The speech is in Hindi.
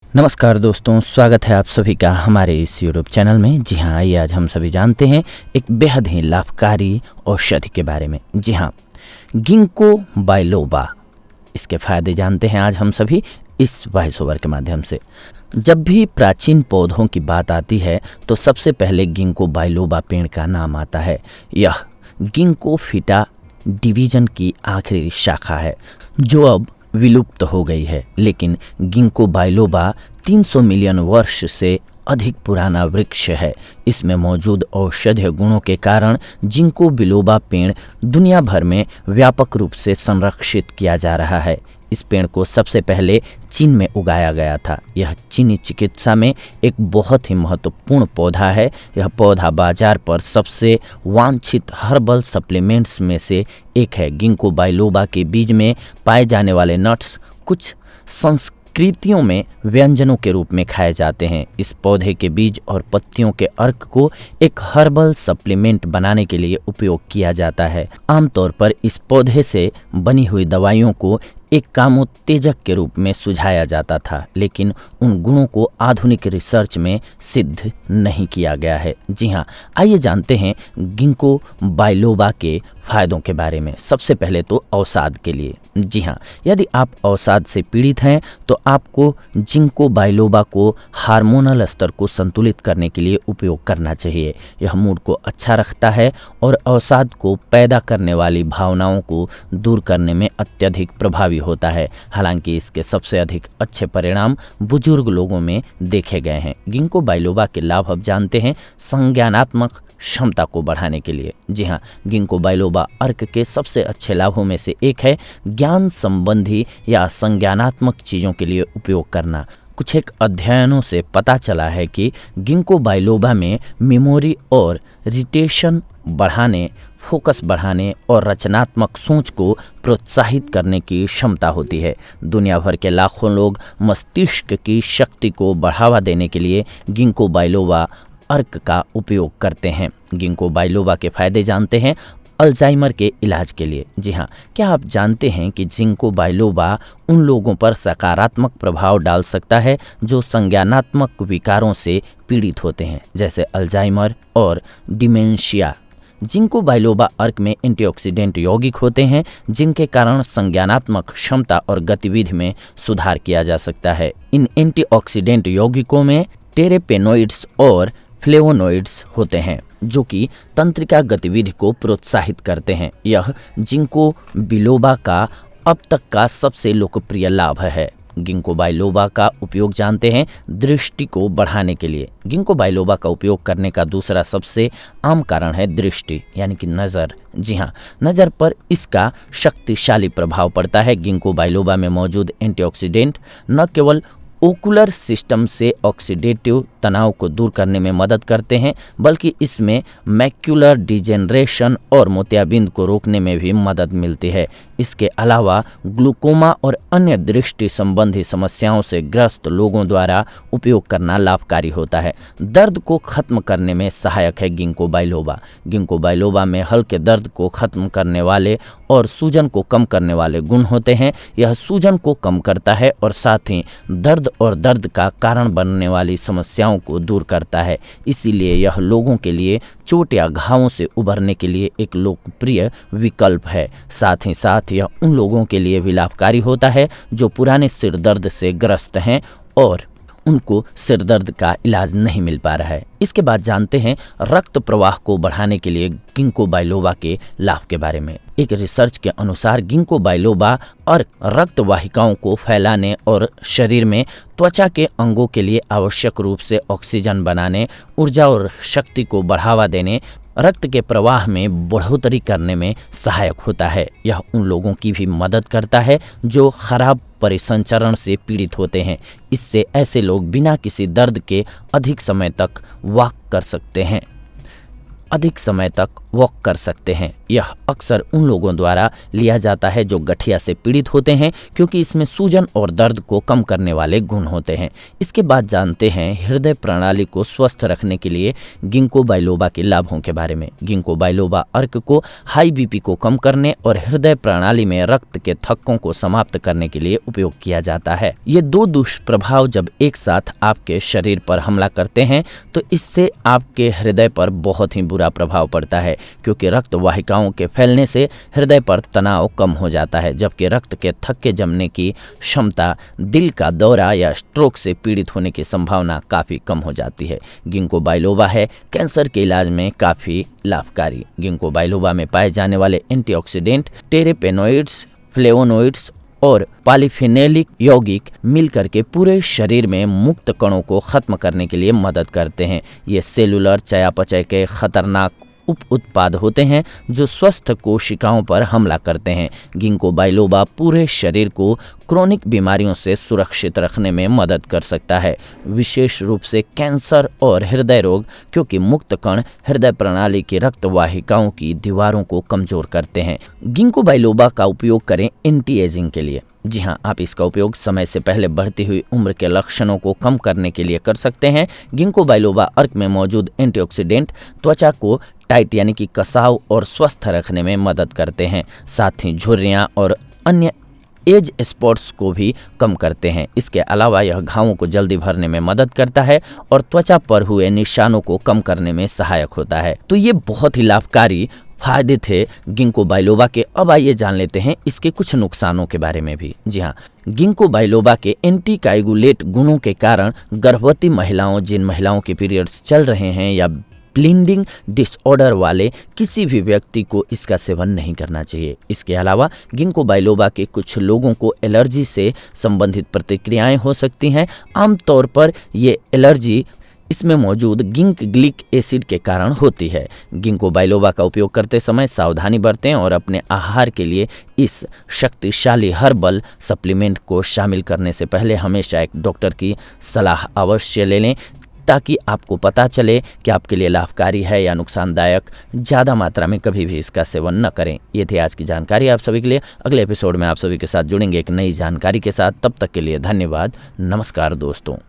नमस्कार दोस्तों, स्वागत है आप सभी का हमारे इस यूट्यूब चैनल में। जी हाँ, आइए आज हम सभी जानते हैं एक बेहद ही लाभकारी औषधि के बारे में। जी हाँ, गिंको बाइलोबा, इसके फायदे जानते हैं आज हम सभी इस वॉइस ओवर के माध्यम से। जब भी प्राचीन पौधों की बात आती है तो सबसे पहले गिंको बाइलोबा पेड़ का नाम आता है। यह गिंकोफिटा डिवीजन की आखिरी शाखा है जो अब विलुप्त हो गई है, लेकिन गिंको बाइलोबा 300 मिलियन वर्ष से अधिक पुराना वृक्ष है। इसमें मौजूद औषधीय गुणों के कारण जिंको बिलोबा पेड़ दुनिया भर में व्यापक रूप से संरक्षित किया जा रहा है। इस पेड़ को सबसे पहले चीन में उगाया गया था। यह चीनी चिकित्सा में एक बहुत ही महत्वपूर्ण पौधा है। यह पौधा बाजार पर सबसे वांछित हर्बल सप्लीमेंट्स में से एक है। गिंको बाइलोबा के बीज में पाए जाने वाले नट्स कुछ संस्कृतियों में व्यंजनों के रूप में खाए जाते हैं। इस पौधे के बीज और पत्तियों के अर्क को एक हर्बल सप्लीमेंट बनाने के लिए उपयोग किया जाता है। आमतौर पर इस पौधे से बनी हुई दवाइयों को एक कामोत्तेजक के रूप में सुझाया जाता था, लेकिन उन गुणों को आधुनिक रिसर्च में सिद्ध नहीं किया गया है। जी हाँ, आइए जानते हैं गिंको बाइलोबा के फायदों के बारे में। सबसे पहले तो अवसाद के लिए। जी हाँ, यदि आप अवसाद से पीड़ित हैं तो आपको जिंको बाइलोबा को हार्मोनल स्तर को संतुलित करने के लिए उपयोग करना चाहिए। यह मूड को अच्छा रखता है और अवसाद को पैदा करने वाली भावनाओं को दूर करने में अत्यधिक प्रभावी होता है। हालांकि इसके सबसे अधिक अच्छे परिणाम बुजुर्ग लोगों में देखे गए हैं। गिंको बाइलोबा के लाभ अब जानते हैं संज्ञानात्मक क्षमता को बढ़ाने के लिए। जी हाँ, गिंको बाइलोबा अर्क के सबसे अच्छे लाभों में से एक है ज्ञान संबंधी या संज्ञानात्मक चीज़ों के लिए उपयोग करना। कुछ एक अध्ययनों से पता चला है कि गिंको बाइलोबा में मेमोरी और रिटेशन बढ़ाने, फोकस बढ़ाने और रचनात्मक सोच को प्रोत्साहित करने की क्षमता होती है। दुनिया भर के लाखों लोग मस्तिष्क की शक्ति को बढ़ावा देने के लिए गिंको बाइलोबा अर्क का उपयोग करते हैं। गिंको बाइलोबा के फायदे जानते हैं अल्जाइमर के इलाज के लिए। जी हाँ, क्या आप जानते हैं कि जिंको बाइलोबा उन लोगों पर सकारात्मक प्रभाव डाल सकता है जो संज्ञानात्मक विकारों से पीड़ित होते हैं, जैसे अल्जाइमर और डिमेंशिया। जिंको बाइलोबा अर्क में एंटीऑक्सीडेंट यौगिक होते हैं जिनके कारण संज्ञानात्मक क्षमता और गतिविधि में सुधार किया जा सकता है। इन एंटीऑक्सीडेंट यौगिकों में टेरेपेनोइड्स और फ्लेवोनोइड्स होते हैं जो कि तंत्रिका गतिविधि को प्रोत्साहित करते हैं। यह जिंको बिलोबा का अब तक का सबसे लोकप्रिय लाभ है। गिंको बाइलोबा का उपयोग जानते हैं दृष्टि को बढ़ाने के लिए। गिंको बाइलोबा का उपयोग करने का दूसरा सबसे आम कारण है दृष्टि, यानी कि नज़र। जी हाँ, नज़र पर इसका शक्तिशाली प्रभाव पड़ता है। गिंको बाइलोबा में मौजूद एंटीऑक्सीडेंट न केवल ओकुलर सिस्टम से ऑक्सीडेटिव तनाव को दूर करने में मदद करते हैं, बल्कि इसमें मैक्युलर डिजेनरेशन और मोतियाबिंद को रोकने में भी मदद मिलती है। इसके अलावा ग्लूकोमा और अन्य दृष्टि संबंधी समस्याओं से ग्रस्त लोगों द्वारा उपयोग करना लाभकारी होता है। दर्द को खत्म करने में सहायक है गिंको बाइलोबा। गिंको बाइलोबा में हल्के दर्द को खत्म करने वाले और सूजन को कम करने वाले गुण होते हैं। यह सूजन को कम करता है और साथ ही दर्द और दर्द का कारण बनने वाली समस्याओं को दूर करता है। इसीलिए यह लोगों के लिए चोट या घावों से उबरने के लिए एक लोकप्रिय विकल्प है। साथ ही साथ यह उन लोगों के लिए भी लाभकारी होता है जो पुराने सिर दर्द से ग्रस्त हैं और उनको सिर दर्द का इलाज नहीं मिल पा रहा है। इसके बाद जानते हैं रक्त प्रवाह को बढ़ाने के लिए गिंको बाइलोबा के लाभ के बारे में। एक रिसर्च के अनुसार गिंको बाइलोबा और रक्त वाहिकाओं को फैलाने और शरीर में त्वचा के अंगों के लिए आवश्यक रूप से ऑक्सीजन बनाने, ऊर्जा और शक्ति को बढ़ावा देने, रक्त के प्रवाह में बढ़ोतरी करने में सहायक होता है। यह उन लोगों की भी मदद करता है जो खराब परिसंचरण से पीड़ित होते हैं। इससे ऐसे लोग बिना किसी दर्द के अधिक समय तक वॉक कर सकते हैं। अधिक समय तक वॉक कर सकते हैं। यह अक्सर उन लोगों द्वारा लिया जाता है जो गठिया से पीड़ित होते हैं, क्योंकि इसमें सूजन और दर्द को कम करने वाले गुण होते हैं। इसके बाद जानते हैं हृदय प्रणाली को स्वस्थ रखने के लिए गिंको बाइलोबा के लाभों के बारे में। गिंको बाइलोबा अर्क को हाई बीपी को कम करने और हृदय प्रणाली में रक्त के थक्कों को समाप्त करने के लिए उपयोग किया जाता है। ये दो दुष्प्रभाव जब एक साथ आपके शरीर पर हमला करते हैं तो इससे आपके हृदय पर बहुत ही बुरा प्रभाव पड़ता है, क्योंकि रक्त वाहिकाओं के फैलने से हृदय पर तनाव कम हो जाता है, जबकि रक्त के थक्के जमने की क्षमता दिल का दौरा या स्ट्रोक से पीड़ित होने की संभावना काफ़ी कम हो जाती है। गिंको बाइलोबा है कैंसर के इलाज में काफ़ी लाभकारी। गिंको बाइलोबा में पाए जाने वाले एंटीऑक्सीडेंट टेरेपेनोइड्स, फ्लेवोनोइड्स और पॉलीफेनोलिक यौगिक मिलकर के पूरे शरीर में मुक्त कणों को खत्म करने के लिए मदद करते हैं। ये सेलुलर चयापचय के खतरनाक उप उत्पाद होते हैं जो स्वस्थ कोशिकाओं पर हमला करते हैं। गिंको बाइलोबा पूरे शरीर को क्रोनिक बीमारियों से सुरक्षित रखने में मदद कर सकता है, विशेष रूप से कैंसर और हृदय रोग, क्योंकि मुक्त कण हृदय प्रणाली की रक्त वाहिकाओं की दीवारों को कमजोर करते हैं। गिंको बाइलोबा का उपयोग करें एंटी एजिंग के लिए। जी हाँ, आप इसका उपयोग समय से पहले बढ़ती हुई उम्र के लक्षणों को कम करने के लिए कर सकते हैं। गिंको बाइलोबा अर्क में मौजूद एंटीऑक्सीडेंट त्वचा को टाइट यानी कि कसाव और स्वस्थ रखने में मदद करते हैं, साथ ही झुर्रियाँ और अन्य एज स्पॉट्स को भी कम करते हैं। इसके अलावा यह घावों को जल्दी भरने में मदद करता है और त्वचा पर हुए निशानों को कम करने में सहायक होता है। तो ये बहुत ही लाभकारी फायदे थे गिंको बाइलोबा के। अब आइए जान लेते हैं इसके कुछ नुकसानों के बारे में भी। जी हाँ, गिंको बाइलोबा के एंटी काइगुलेट गुणों के कारण गर्भवती महिलाओं, जिन महिलाओं के पीरियड्स चल रहे हैं या ब्लीडिंग डिसऑर्डर वाले किसी भी व्यक्ति को इसका सेवन नहीं करना चाहिए। इसके अलावा गिंको बाइलोबा के कुछ लोगों को एलर्जी से संबंधित प्रतिक्रियाएं हो सकती हैं। आमतौर पर ये एलर्जी इसमें मौजूद गिंक एसिड के कारण होती है। गिंको बाइलोबा का उपयोग करते समय सावधानी बरतें और अपने आहार के लिए इस शक्तिशाली हर्बल सप्लीमेंट को शामिल करने से पहले हमेशा एक डॉक्टर की सलाह अवश्य ले लें, ताकि आपको पता चले कि आपके लिए लाभकारी है या नुकसानदायक। ज़्यादा मात्रा में कभी भी इसका सेवन न करें। ये थी आज की जानकारी आप सभी के लिए। अगले एपिसोड में आप सभी के साथ जुड़ेंगे एक नई जानकारी के साथ। तब तक के लिए धन्यवाद। नमस्कार दोस्तों।